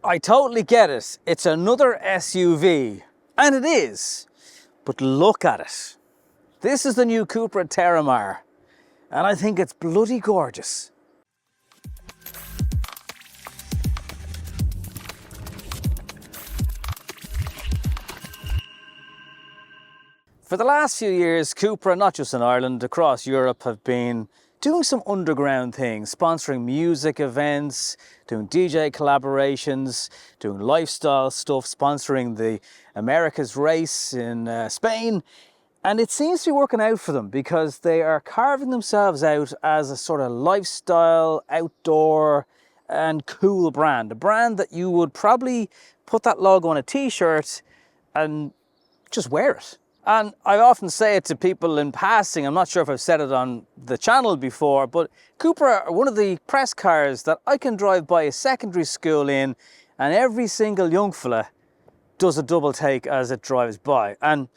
I totally get it. It's another SUV. And it is. But look at it. This is the new Cupra Terramar. And I think it's bloody gorgeous. For the last few years, Cupra, not just in Ireland, across Europe, have been doing some underground things, sponsoring music events, doing DJ collaborations, doing lifestyle stuff, sponsoring the America's race in Spain. And it seems to be working out for them because they are carving themselves out as a sort of lifestyle, outdoor and cool brand. A brand that you would probably put that logo on a t-shirt and just wear it. And I often say it to people in passing, I'm not sure if I've said it on the channel before, but Cupra are one of the press cars that I can drive by a secondary school in, and every single young fella does a double take as it drives by. And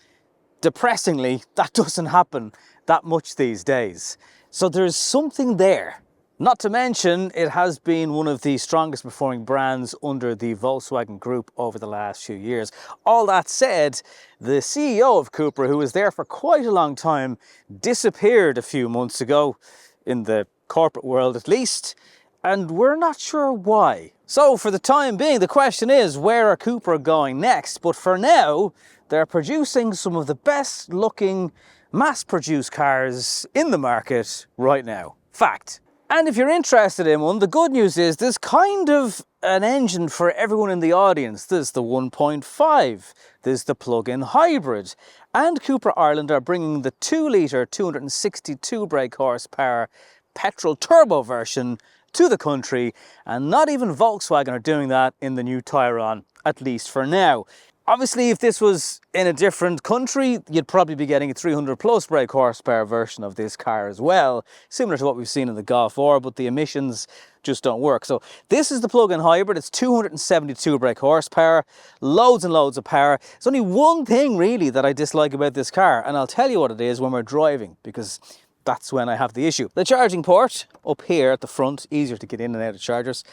depressingly, that doesn't happen that much these days. So there's something there. Not to mention, it has been one of the strongest performing brands under the Volkswagen Group over the last few years. All that said, the CEO of Cupra, who was there for quite a long time, disappeared a few months ago, in the corporate world at least, and we're not sure why. So for the time being, the question is, where are Cupra going next? But for now, they're producing some of the best looking mass-produced cars in the market right now. Fact. And if you're interested in one, the good news is there's kind of an engine for everyone in the audience. There's the 1.5, there's the plug-in hybrid, and Cupra Ireland are bringing the 2-litre, 262 brake horsepower petrol turbo version to the country, and not even Volkswagen are doing that in the new Tayron, at least for now. Obviously, if this was in a different country, you'd probably be getting a 300 plus brake horsepower version of this car as well, similar to what we've seen in the Golf R, but the emissions just don't work. So this is the plug-in hybrid. It's 272 brake horsepower, loads and loads of power. There's only one thing really that I dislike about this car, and I'll tell you what it is when we're driving, because that's when I have the issue. The charging port up here at the front, easier to get in and out of chargers.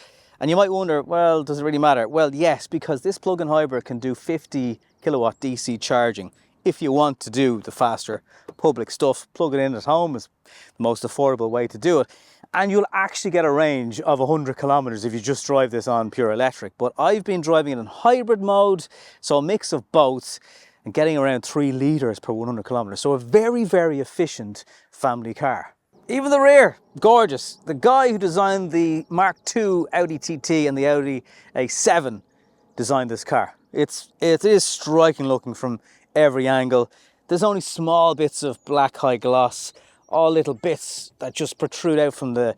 And you might wonder, well, does it really matter? Well, yes, because this plug-in hybrid can do 50 kilowatt DC charging. If you want to do the faster public stuff, plug it in at home is the most affordable way to do it. And you'll actually get a range of 100 kilometers if you just drive this on pure electric. But I've been driving it in hybrid mode, so a mix of both, and getting around 3 litres per 100 kilometers. So a very, very efficient family car. Even the rear, gorgeous. The guy who designed the Mark II Audi TT and the Audi A7 designed this car. It is striking looking from every angle. There's only small bits of black high gloss, all little bits that just protrude out from the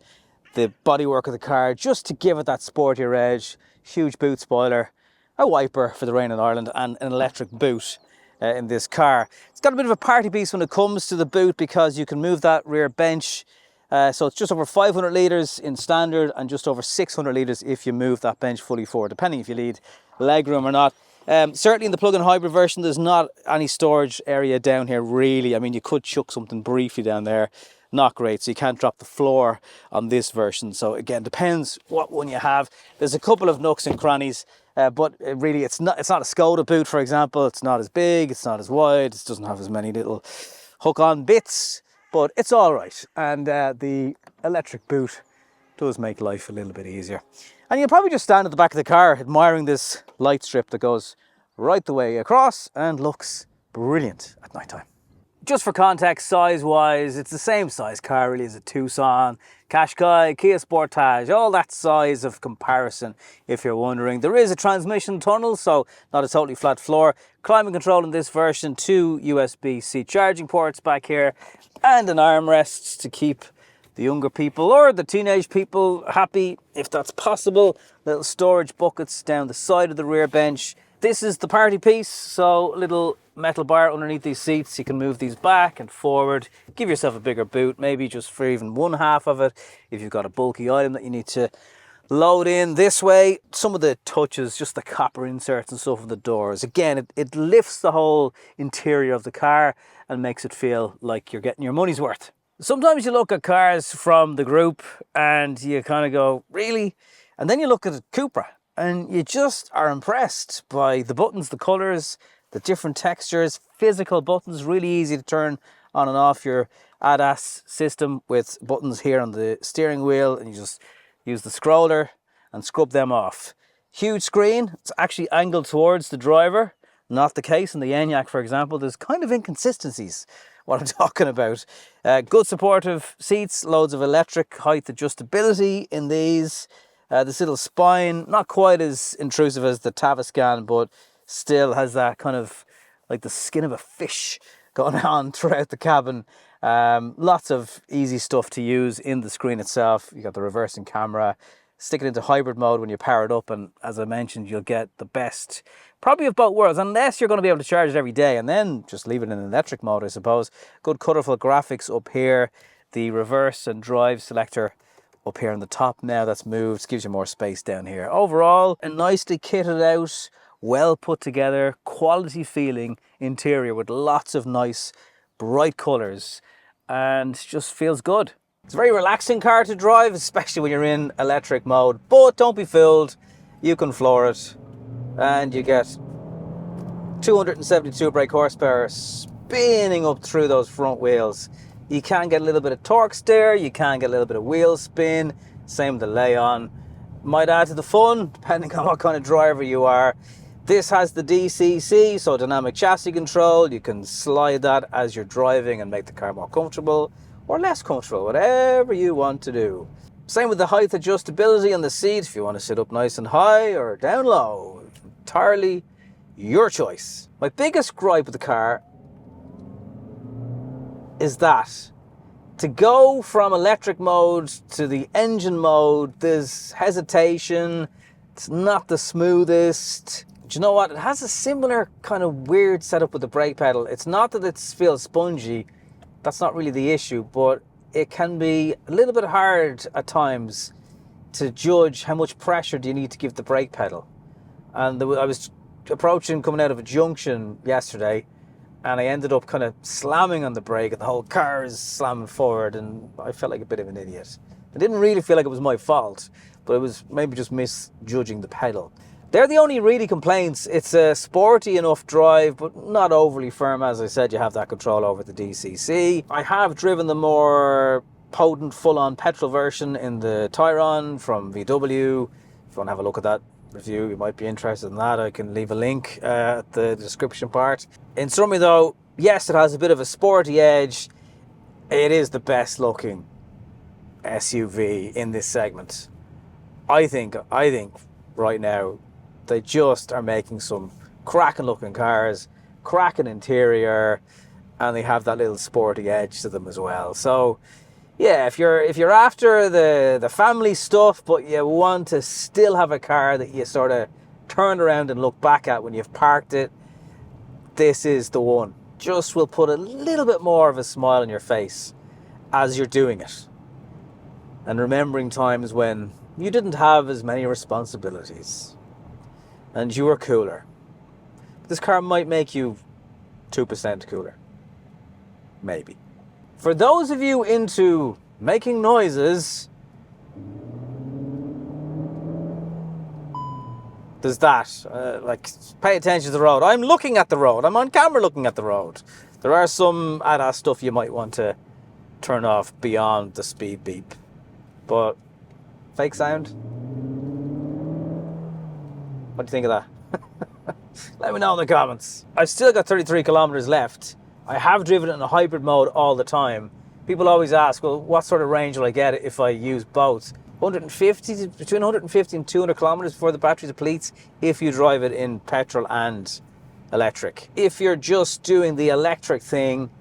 bodywork of the car, just to give it that sportier edge. Huge boot spoiler, a wiper for the rain in Ireland, and an electric boot. In this car. It's got a bit of a party piece when it comes to the boot because you can move that rear bench. So it's just over 500 litres in standard and just over 600 litres if you move that bench fully forward, depending if you need legroom or not. Certainly in the plug-in hybrid version, there's not any storage area down here really. I mean, you could chuck something briefly down there. Not great, so you can't drop the floor on this version. So again, depends what one you have. There's a couple of nooks and crannies. But really, it's not a Skoda boot, for example. It's not as big, it's not as wide, it doesn't have as many little hook-on bits, but it's all right. And the electric boot does make life a little bit easier. And you'll probably just stand at the back of the car admiring this light strip that goes right the way across and looks brilliant at night time. Just for context, size-wise, it's the same size car really as a Tucson, Qashqai, Kia Sportage, all that size of comparison, if you're wondering. There is a transmission tunnel, so not a totally flat floor. Climate control in this version, 2 USB-C charging ports back here, and an armrest to keep the younger people or the teenage people happy, if that's possible. Little storage buckets down the side of the rear bench. This is the party piece, so a little metal bar underneath these seats. You can move these back and forward, give yourself a bigger boot, maybe just for even one half of it if you've got a bulky item that you need to load in this way. Some of the touches, just the copper inserts and stuff on the doors. Again, it lifts the whole interior of the car and makes it feel like you're getting your money's worth. Sometimes you look at cars from the group and you kind of go, really? And then you look at Cupra and you just are impressed by the buttons, the colors, the different textures, physical buttons, really easy to turn on and off your ADAS system with buttons here on the steering wheel, and you just use the scroller and scrub them off. Huge screen, it's actually angled towards the driver, not the case in the ENIAC, for example. There's kind of inconsistencies, what I'm talking about. Good supportive seats, loads of electric height adjustability in these. This little spine, not quite as intrusive as the Tavascan, but still has that kind of like the skin of a fish going on throughout the cabin. Lots of easy stuff to use in the screen itself. You got the reversing camera. Stick it into hybrid mode when you power it up, and as I mentioned, you'll get the best probably of both worlds, unless you're going to be able to charge it every day, and then just leave it in electric mode, I suppose. Good colourful graphics up here. The reverse and drive selector up here on the top now, that's moved, gives you more space down here. Overall, a nicely kitted out, well put together, quality feeling interior with lots of nice bright colours, and just feels good. It's a very relaxing car to drive, especially when you're in electric mode, but don't be fooled, you can floor it and you get 272 brake horsepower spinning up through those front wheels. You can get a little bit of torque steer, you can get a little bit of wheel spin, same with the lay-on. Might add to the fun, depending on what kind of driver you are. This has the DCC, so dynamic chassis control. You can slide that as you're driving and make the car more comfortable or less comfortable, whatever you want to do. Same with the height adjustability on the seat, if you want to sit up nice and high or down low. Entirely your choice. My biggest gripe with the car is that to go from electric mode to the engine mode, there's hesitation, it's not the smoothest. Do you know what? It has a similar kind of weird setup with the brake pedal. It's not that it feels spongy, that's not really the issue, but it can be a little bit hard at times to judge how much pressure do you need to give the brake pedal. And I was coming out of a junction yesterday, and I ended up kind of slamming on the brake, and the whole car is slamming forward, and I felt like a bit of an idiot. I didn't really feel like it was my fault, but it was maybe just misjudging the pedal. They're the only really complaints. It's a sporty enough drive, but not overly firm. As I said, you have that control over the DCC. I have driven the more potent full-on petrol version in the Tyron from VW. If you want to have a look at that review, you might be interested in that. I can leave a link at the description part. In summary though, yes, it has a bit of a sporty edge. It is the best looking SUV in this segment. I think right now they just are making some cracking looking cars, cracking interior, and they have that little sporty edge to them as well. So yeah, if you're after the family stuff, but you want to still have a car that you sort of turn around and look back at when you've parked it, this is the one. Just will put a little bit more of a smile on your face as you're doing it, and remembering times when you didn't have as many responsibilities and you were cooler. This car might make you 2% cooler. Maybe. For those of you into making noises, there's that. Like, pay attention to the road. I'm looking at the road. I'm on camera looking at the road. There are some ADAS stuff you might want to turn off beyond the speed beep. But fake sound? What do you think of that? Let me know in the comments. I've still got 33 kilometers left. I have driven it in a hybrid mode all the time. People always ask, well, what sort of range will I get if I use both? Between 150 and 200 kilometers before the battery depletes if you drive it in petrol and electric. If you're just doing the electric thing,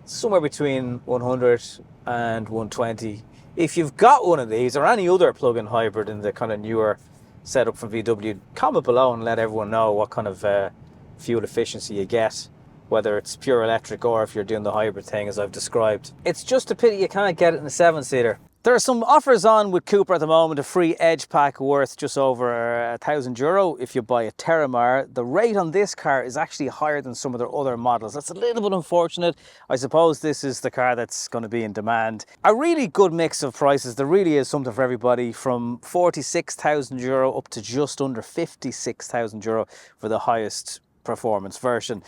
somewhere between 100 and 120. If you've got one of these or any other plug-in hybrid in the kind of newer setup from VW, comment below and let everyone know what kind of fuel efficiency you get, whether it's pure electric or if you're doing the hybrid thing as I've described. It's just a pity you can't get it in a 7-seater. There are some offers on with Cupra at the moment, a free Edge pack worth just over €1,000 if you buy a Terramar. The rate on this car is actually higher than some of their other models. That's a little bit unfortunate. I suppose this is the car that's going to be in demand. A really good mix of prices. There really is something for everybody, from €46,000 up to just under €56,000 for the highest performance version.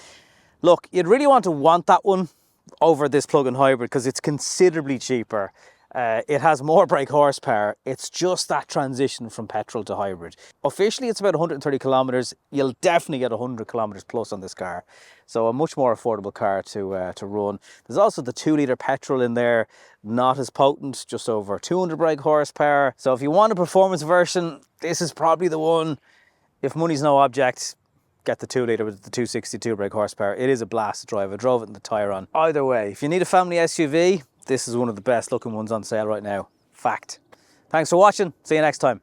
Look, you'd really want that one over this plug-in hybrid because it's considerably cheaper. It has more brake horsepower. It's just that transition from petrol to hybrid. Officially, it's about 130 kilometers. You'll definitely get 100 kilometers plus on this car. So a much more affordable car to run. There's also the 2-litre petrol in there, not as potent, just over 200 brake horsepower. So if you want a performance version, this is probably the one. If money's no object, get the 2-litre with the 262 brake horsepower. It is a blast to drive. I drove it in the Tyron. Either way, if you need a family SUV, this is one of the best looking ones on sale right now. Fact. Thanks for watching. See you next time.